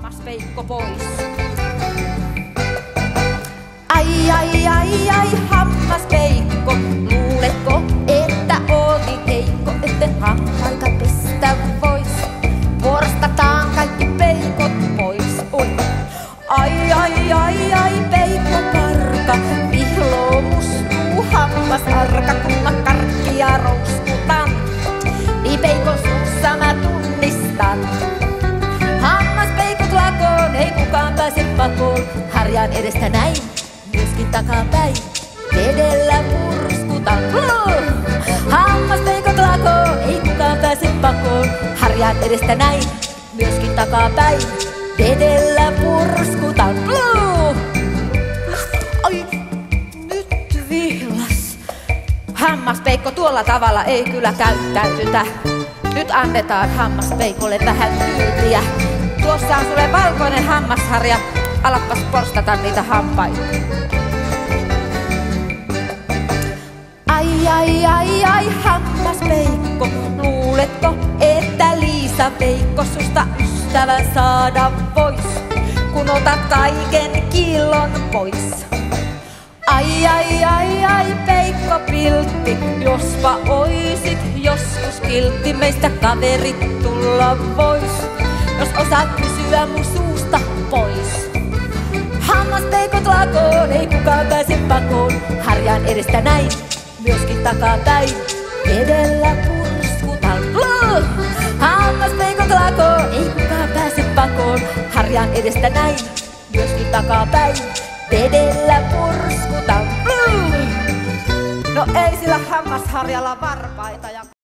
hammaspeikko pois. Ai, ai, ai, ai, hammaspeikko, luuletko, että oot heikko, etten hampaita pestä vois? Vuorostetaan kaikki peikot pois. Oi. Ai, ai, ai, ai, peikko karka, vihlo mustuu hammasarka, kun mä karkkia rouskutan, niin peikon suussa mä tunnistan. Hammaspeikot lakoon, ei kukaan pääse pakoon, harjaan edestä näin, myöskin takapäin, vedellä purskutan. Hammaspeikot lakoon, ei kukaan pääse pakoon, harjaan edestä näin, myöskin takapäin, vedellä purskutan. Ai, nyt vihlas. Hammaspeikko, tuolla tavalla ei kyllä käyttäytytä. Nyt annetaan hammaspeikolle vähän tyyliä. Tuossa on sulle valkoinen hammasharja. Alappas porstata niitä hampaita. Ai, ai, ai, ai, hammaspeikko. Luuletko, että Liisa-peikko susta ystävän saada vois, kun otat kaiken killon pois? Ai, ai, ai, ai, peikko piltti, jospa oisit joskus kiltti, meistä kaverit tulla vois, jos osaat kysyä mun suusta pois. Hammaspeikot lakoon, ei kukaan pääse pakoon, harjaan edestä näin, myöskin takapäin, edellä purskutan. Hammaspeikot lakoon, ei kukaan pääse pakoon, harjaan edestä näin, myöskin takapäin, vedellä purskutan. No ei sillä hammasharjalla varpaita ja